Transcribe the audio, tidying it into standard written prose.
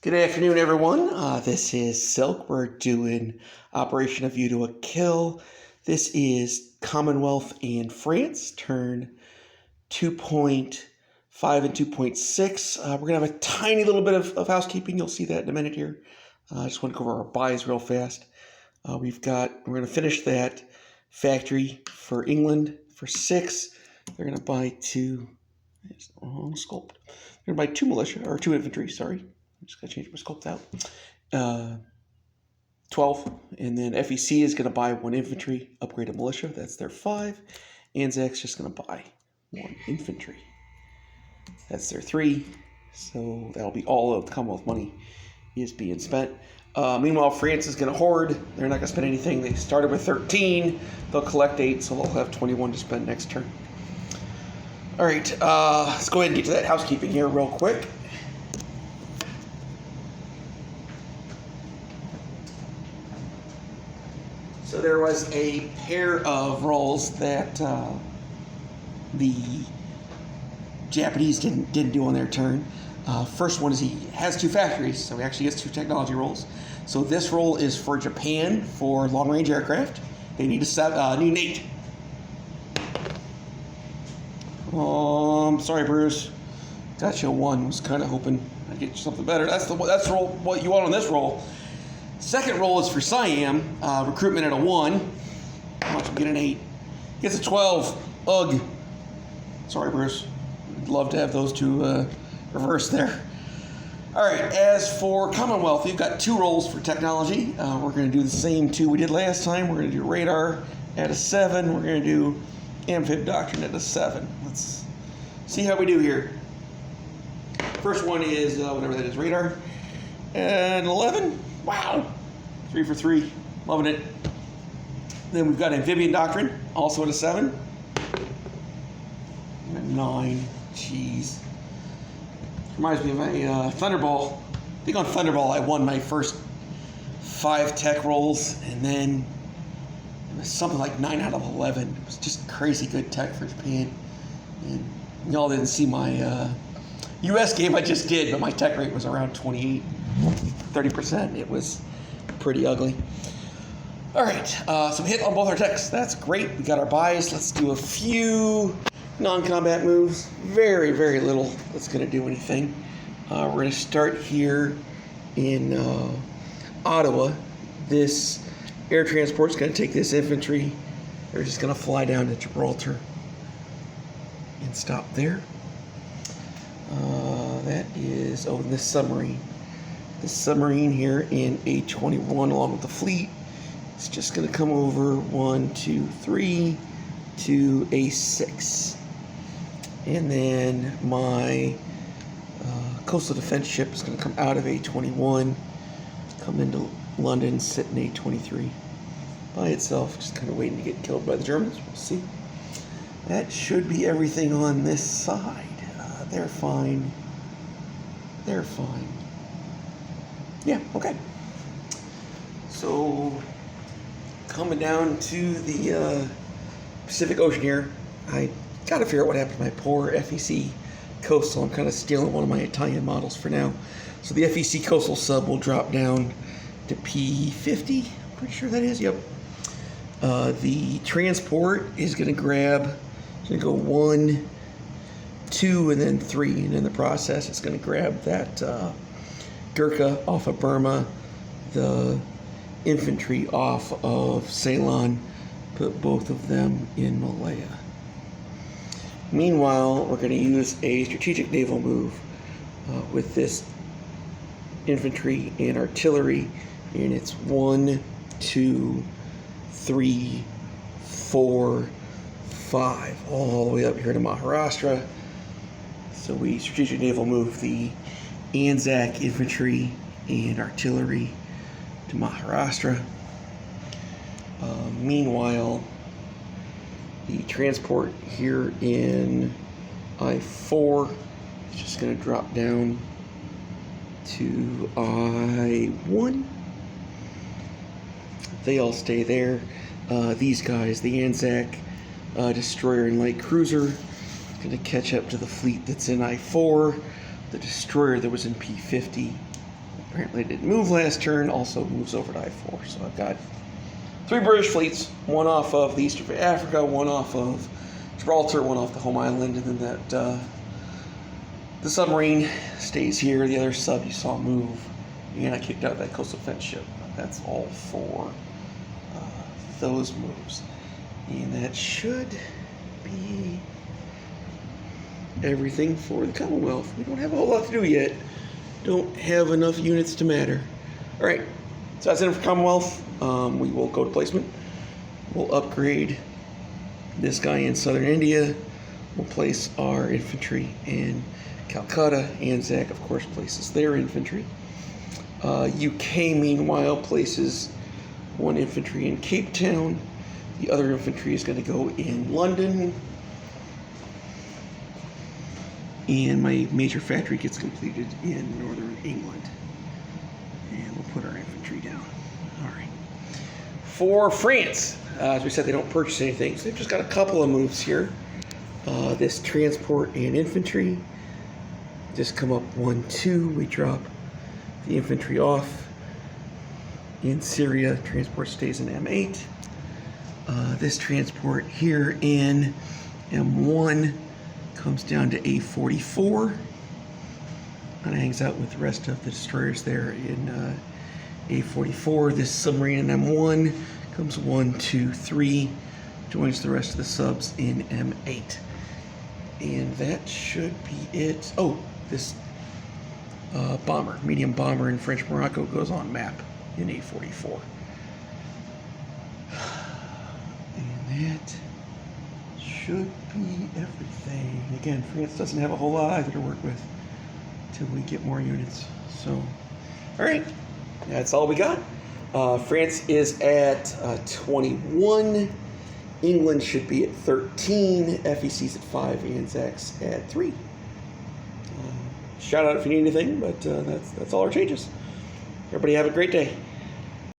Good afternoon, everyone. This is Silk. We're doing Operation A View to a Kill. This is Commonwealth and France, turn 2.5 and 2.6. We're going to have a tiny little bit of housekeeping. You'll see that in a minute here. I just want to go over our buys real fast. We're going to finish that factory for England for 6. They're going to buy 2, sculpt. They're going to buy 2 militia, or 2 infantry, sorry. I'm just going to change my sculpt out. 12. And then FEC is going to buy 1 infantry, upgrade a militia. That's their 5. Anzac's just going to buy 1 infantry. That's their 3. So that'll be all of the Commonwealth money is being spent. Meanwhile, France is going to hoard. They're not going to spend anything. They started with 13. They'll collect 8, so they'll have 21 to spend next turn. All right, let's go ahead and get to that housekeeping here real quick. So there was a pair of rolls that the Japanese didn't do on their turn. First one is he has 2 factories, so he actually gets 2 technology rolls. So this roll is for Japan for long-range aircraft. They need need an 8. Sorry, Bruce. Got you a 1. Was kind of hoping I'd get you something better. That's the roll. What you want on this roll. Second roll is for Siam, recruitment at a 1. Watch him get an 8. Gets a 12. Ugh. Sorry, Bruce. I'd love to have those 2 reversed there. All right, as for Commonwealth, you've got 2 rolls for technology. We're going to do the same 2 we did last time. We're going to do radar at a 7. We're going to do amphib doctrine at a 7. Let's see how we do here. First one is, whatever that is, radar. And 11. Wow. 3 for 3. Loving it. Then we've got amphibian doctrine, also at a 7. And a 9. Jeez. Reminds me of my Thunderball. I think on Thunderball I won my first 5 tech rolls, and then it was something like 9 out of 11. It was just crazy good tech for Japan. And y'all didn't see my U.S. game I just did, but my tech rate was around 28, 30%. It was pretty ugly. All right, some hit on both our techs. That's great. We got our buys. Let's do a few non-combat moves. Very, very little that's going to do anything. We're going to start here in Ottawa. This air transport is going to take this infantry. They're just going to fly down to Gibraltar and stop there. That is, this submarine. This submarine here in A21 along with the fleet. It's just going to come over 1, 2, 3 to A6. And then my coastal defense ship is going to come out of A21, come into London, sit in A23 by itself, just kind of waiting to get killed by the Germans. We'll see. That should be everything on this side. They're fine. They're fine. Yeah, okay. So, coming down to the Pacific Ocean here, I got to figure out what happened to my poor FEC Coastal. I'm kind of stealing one of my Italian models for now. So the FEC Coastal sub will drop down to P50. I'm pretty sure that is, yep. The transport is going to grab, it's going to go 1, 2, and then 3. And in the process, it's going to grab that Gurkha off of Burma, the infantry off of Ceylon, put both of them in Malaya. Meanwhile, we're going to use a strategic naval move with this infantry and artillery, and it's 1, 2, 3, 4, 5, all the way up here to Maharashtra. So we strategic naval move the Anzac infantry and artillery to Maharashtra. Meanwhile, the transport here in I-4 is just going to drop down to I-1. They all stay there. These guys, the Anzac destroyer and light cruiser, going to catch up to the fleet that's in I-4. The destroyer that was in P-50 apparently didn't move last turn, also moves over to I4. So I've got 3 British fleets, one off of the Eastern Africa, one off of Gibraltar, one off the home island, and then that the submarine stays here. The other sub you saw move, and I kicked out that coastal defense ship. That's all for those moves. And that should be everything for the Commonwealth. We don't have a whole lot to do yet. Don't have enough units to matter. All right, so that's it for Commonwealth. We will go to placement. We'll upgrade this guy in southern India. We'll place our infantry in Calcutta. Anzac, of course, places their infantry. UK, meanwhile, places 1 infantry in Cape Town. The other infantry is going to go in London. And my major factory gets completed in northern England. And we'll put our infantry down. All right. For France, as we said, they don't purchase anything, so they've just got a couple of moves here. This transport and infantry just come up 1, 2. We drop the infantry off in Syria. Transport stays in M8. This transport here in M1 comes down to A44 and hangs out with the rest of the destroyers there in A44. This submarine in M1 comes 1, 2, 3, joins the rest of the subs in M8. And that should be it. Oh, this bomber, medium bomber in French Morocco goes on map in A44. And that should be everything. Again, France doesn't have a whole lot either to work with until we get more units. So, all right, that's all we got. France is at 21. England should be at 13. FEC's at 5. Anzacs at 3. Shout out if you need anything, but that's all our changes. Everybody have a great day.